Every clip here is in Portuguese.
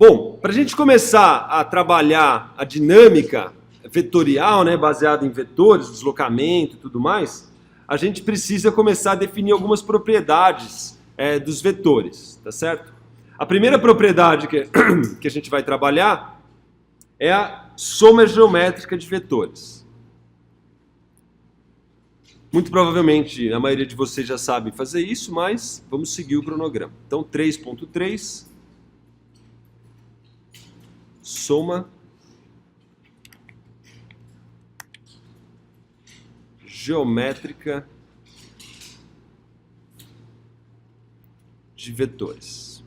Bom, para a gente começar a trabalhar a dinâmica vetorial, né, baseada em vetores, deslocamento e tudo mais, a gente precisa começar a definir algumas propriedades dos vetores, tá certo? A primeira propriedade que a gente vai trabalhar é a soma geométrica de vetores. Muito provavelmente a maioria de vocês já sabe fazer isso, mas vamos seguir o cronograma. Então, 3.3, soma geométrica de vetores.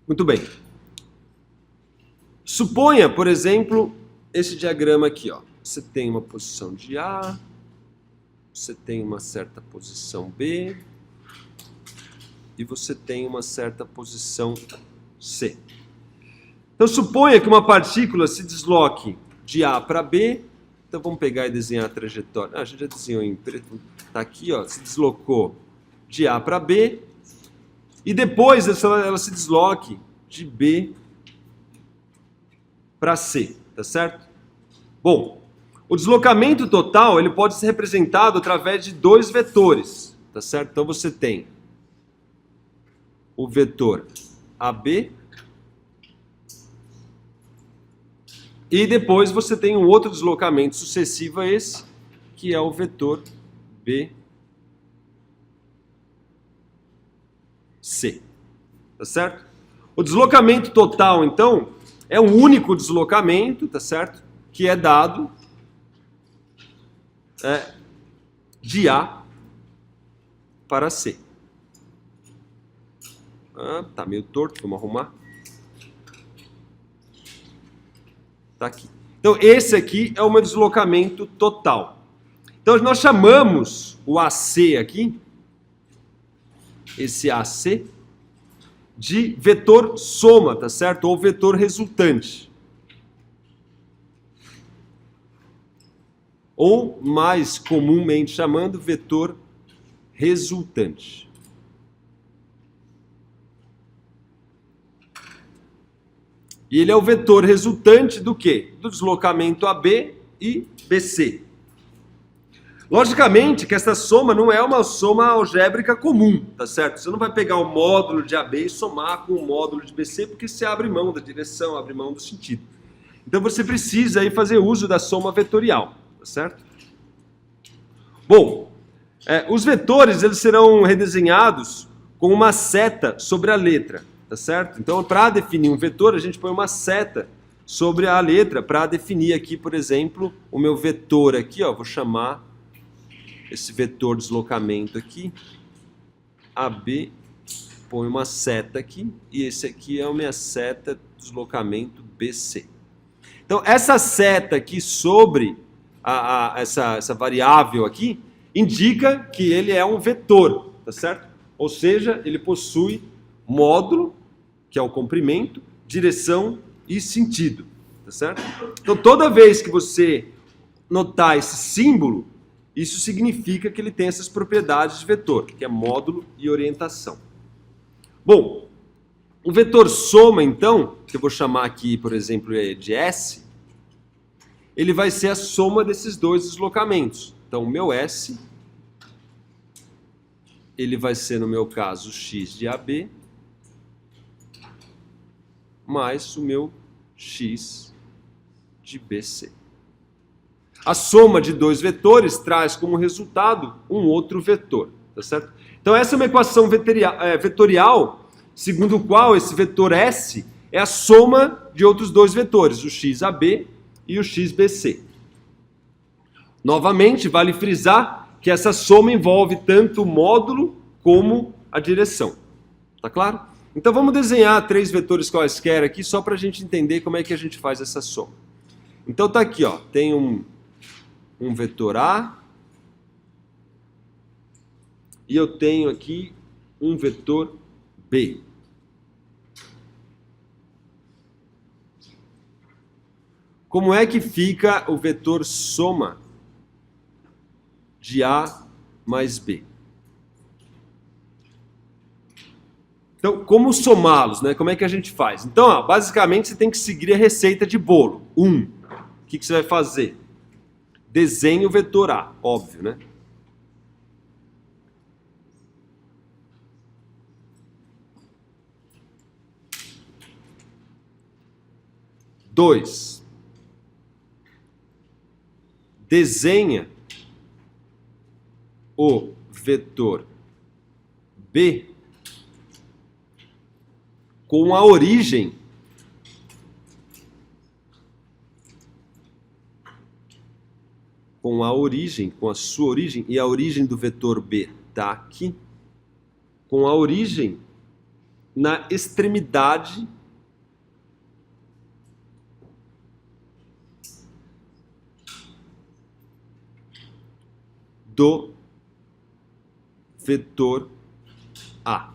Muito bem. Suponha, por exemplo, esse diagrama aqui, ó. Você tem uma posição de A, você tem uma certa posição B e você tem uma certa posição C. Então suponha que uma partícula se desloque de A para B. Então vamos pegar e desenhar a trajetória. A gente já desenhou em preto. Está aqui, ó, se deslocou de A para B. E depois ela se desloque de B para C, tá certo? Bom, o deslocamento total ele pode ser representado através de dois vetores, tá certo? Então você tem o vetor AB e depois você tem um outro deslocamento sucessivo a esse, que é o vetor BC, tá certo? O deslocamento total, então, é um único deslocamento, tá certo? Que é dado de A para C. Tá meio torto, vamos arrumar. Tá aqui. Então, esse aqui é o meu deslocamento total. Então, nós chamamos o AC aqui, esse AC, de vetor soma, tá certo? Ou vetor resultante. Ou, mais comumente chamando, vetor resultante. E ele é o vetor resultante do quê? Do deslocamento AB e BC. Logicamente que essa soma não é uma soma algébrica comum, tá certo? Você não vai pegar o módulo de AB e somar com o módulo de BC, porque você abre mão da direção, abre mão do sentido. Então você precisa aí fazer uso da soma vetorial, tá certo? Bom, os vetores eles serão redesenhados com uma seta sobre a letra, tá certo? Então, para definir um vetor, a gente põe uma seta sobre a letra para definir aqui, por exemplo, o meu vetor aqui, ó, vou chamar esse vetor deslocamento aqui, AB, põe uma seta aqui, e esse aqui é a minha seta deslocamento BC. Então, essa seta aqui sobre essa variável aqui, indica que ele é um vetor, tá certo? Ou seja, ele possui módulo, que é o comprimento, direção e sentido, tá certo? Então, toda vez que você notar esse símbolo, isso significa que ele tem essas propriedades de vetor, que é módulo e orientação. Bom, o vetor soma, então, que eu vou chamar aqui, por exemplo, de S, ele vai ser a soma desses dois deslocamentos. Então, o meu S, ele vai ser, no meu caso, x de AB, mais o meu x de BC. A soma de dois vetores traz como resultado um outro vetor, tá certo? Então essa é uma equação vetorial, segundo o qual esse vetor S é a soma de outros dois vetores, o xAB e o xBC. Novamente, vale frisar que essa soma envolve tanto o módulo como a direção. Tá claro? Então vamos desenhar três vetores quaisquer aqui, só para a gente entender como é que a gente faz essa soma. Então tá aqui, ó, tem um vetor A, e eu tenho aqui um vetor B. Como é que fica o vetor soma de A mais B? Então, como somá-los, né? Como é que a gente faz? Então, ó, basicamente, você tem que seguir a receita de bolo. O que você vai fazer? Desenhe o vetor A, óbvio, né? Dois. Desenha o vetor B com a origem com a sua origem, e a origem do vetor B está aqui, com a origem na extremidade do vetor A.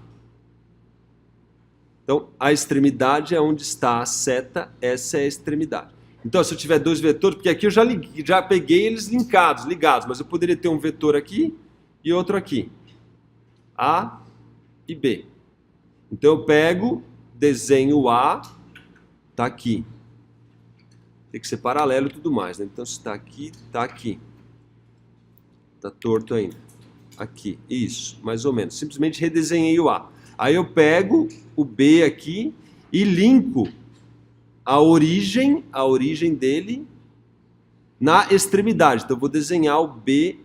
Então, a extremidade é onde está a seta, essa é a extremidade. Então, se eu tiver dois vetores, porque aqui eu já peguei eles ligados, mas eu poderia ter um vetor aqui e outro aqui. A e B. Então, eu pego, desenho A, está aqui. Tem que ser paralelo e tudo mais, né? Então, se está aqui, está aqui. Está torto ainda. Aqui, isso, mais ou menos. Simplesmente redesenhei o A. Aí eu pego o B aqui e linko a origem dele na extremidade. Então eu vou desenhar o B,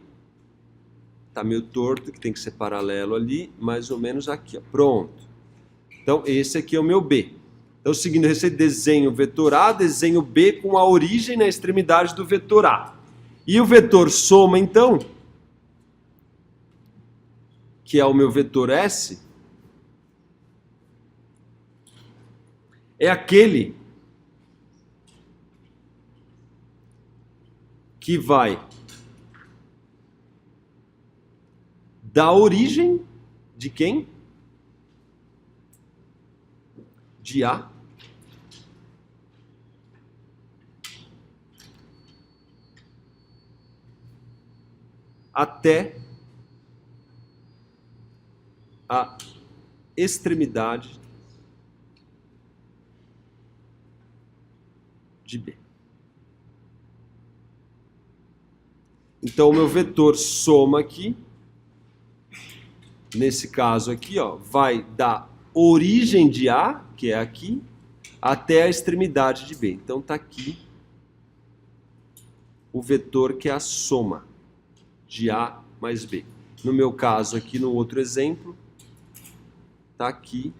tá meio torto, que tem que ser paralelo ali, mais ou menos aqui, ó. Pronto. Então esse aqui é o meu B. Então seguindo a receita, desenho o vetor A, desenho o B com a origem na extremidade do vetor A. E o vetor soma, então, que é o meu vetor S, é aquele que vai da origem de quem? De A até a extremidade de B. Então o meu vetor soma aqui, nesse caso aqui, ó, vai da origem de A, que é aqui, até a extremidade de B. Então tá aqui o vetor que é a soma de A mais B. No meu caso aqui, no outro exemplo, tá aqui.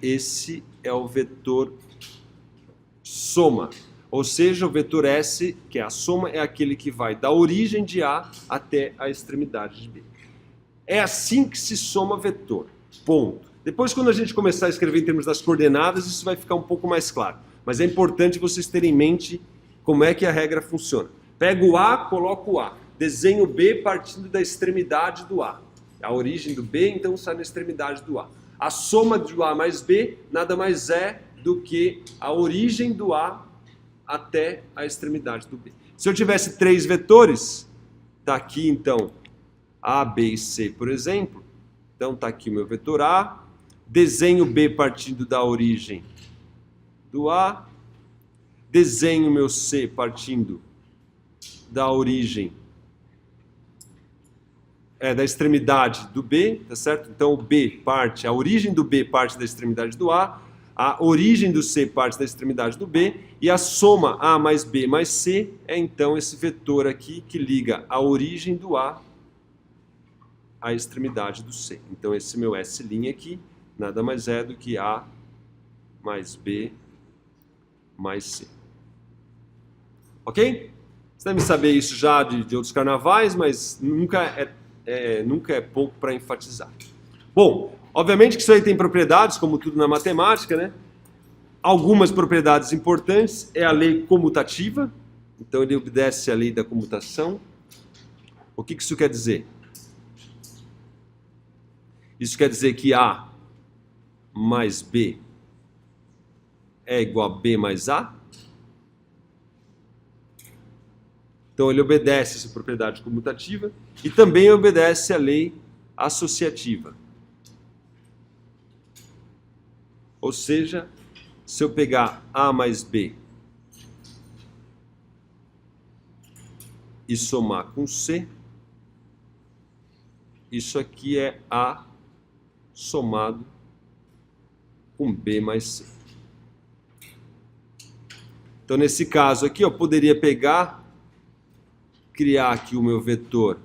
Esse é o vetor soma. Ou seja, o vetor S, que é a soma, é aquele que vai da origem de A até a extremidade de B. É assim que se soma vetor. Ponto. Depois, quando a gente começar a escrever em termos das coordenadas, isso vai ficar um pouco mais claro. Mas é importante vocês terem em mente como é que a regra funciona. Pego o A, coloco o A. Desenho o B partindo da extremidade do A. A origem do B, então, sai na extremidade do A. A soma do A mais B nada mais é do que a origem do A até a extremidade do B. Se eu tivesse três vetores, tá aqui então A, B e C, por exemplo. Então tá aqui o meu vetor A, desenho B partindo da origem do A, desenho meu C partindo da origem da extremidade do B, tá certo? Então o B parte, a origem do B parte da extremidade do A origem do C parte da extremidade do B, e a soma A mais B mais C é então esse vetor aqui que liga a origem do A à extremidade do C. Então esse meu S' aqui nada mais é do que A mais B mais C. Ok? Você deve saber isso já de outros carnavais, mas nunca é pouco para enfatizar. Bom, obviamente que isso aí tem propriedades, como tudo na matemática, né? Algumas propriedades importantes é a lei comutativa, então ele obedece à lei da comutação. O que isso quer dizer? Isso quer dizer que A mais B é igual a B mais A. Então ele obedece essa propriedade comutativa e também obedece à lei associativa. Ou seja, se eu pegar A mais B e somar com C, isso aqui é A somado com B mais C. Então, nesse caso aqui, eu poderia criar aqui o meu vetor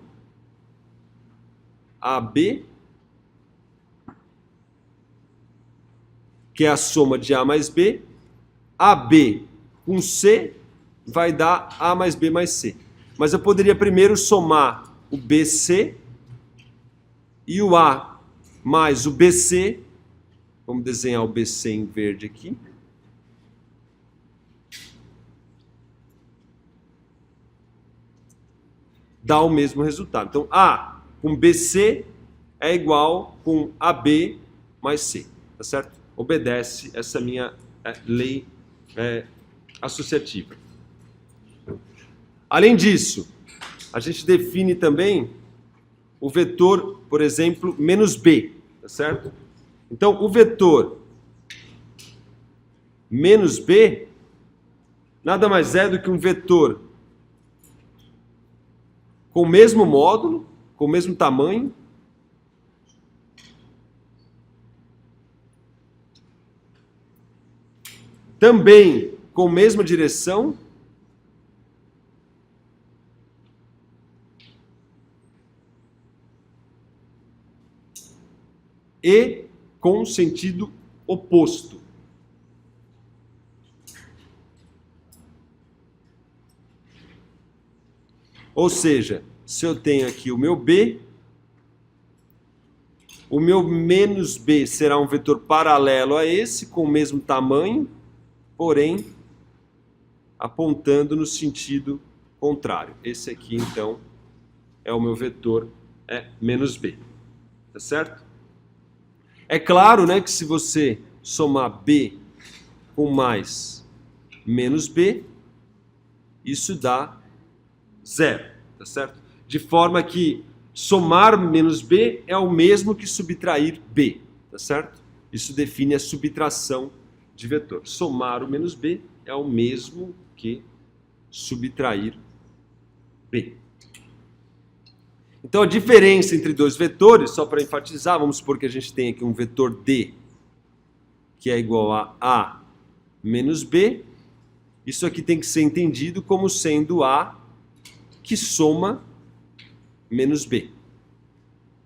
AB, que é a soma de A mais B. AB com C vai dar A mais B mais C. Mas eu poderia primeiro somar o BC e o A mais o BC. Vamos desenhar o BC em verde aqui. Dá o mesmo resultado. Então, A com BC é igual com AB mais C, tá certo? Obedece essa minha lei associativa. Além disso, a gente define também o vetor, por exemplo, menos B, tá certo? Então, o vetor menos B nada mais é do que um vetor com o mesmo módulo, com o mesmo tamanho, também com a mesma direção, e com sentido oposto. Ou seja, se eu tenho aqui o meu B, o meu menos B será um vetor paralelo a esse, com o mesmo tamanho, porém apontando no sentido contrário. Esse aqui, então, é o meu vetor menos B. Tá certo? É claro, né, que se você somar B com mais menos B, isso dá 0, tá certo? De forma que somar menos B é o mesmo que subtrair B, tá certo? Isso define a subtração de vetor. Somar o menos B é o mesmo que subtrair B. Então a diferença entre dois vetores, só para enfatizar, vamos supor que a gente tem aqui um vetor D, que é igual a A menos B. Isso aqui tem que ser entendido como sendo A que soma menos B.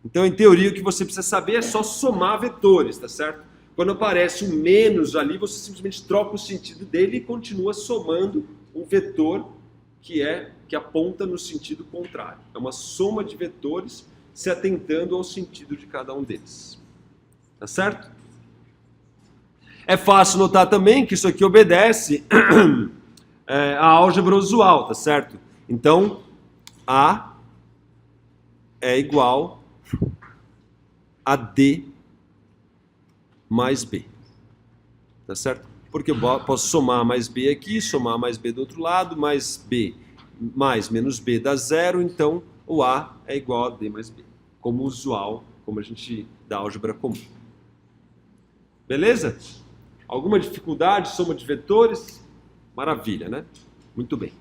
Então, em teoria, o que você precisa saber é só somar vetores, tá certo? Quando aparece um menos ali, você simplesmente troca o sentido dele e continua somando um vetor que aponta no sentido contrário. É uma soma de vetores se atentando ao sentido de cada um deles. Tá certo? É fácil notar também que isso aqui obedece a álgebra usual, tá certo? Então, A é igual a D mais B. Tá certo? Porque eu posso somar mais B aqui, somar mais B do outro lado, mais B mais menos B dá 0, então o A é igual a D mais B. Como usual, como a gente dá álgebra comum. Beleza? Alguma dificuldade? Soma de vetores? Maravilha, né? Muito bem.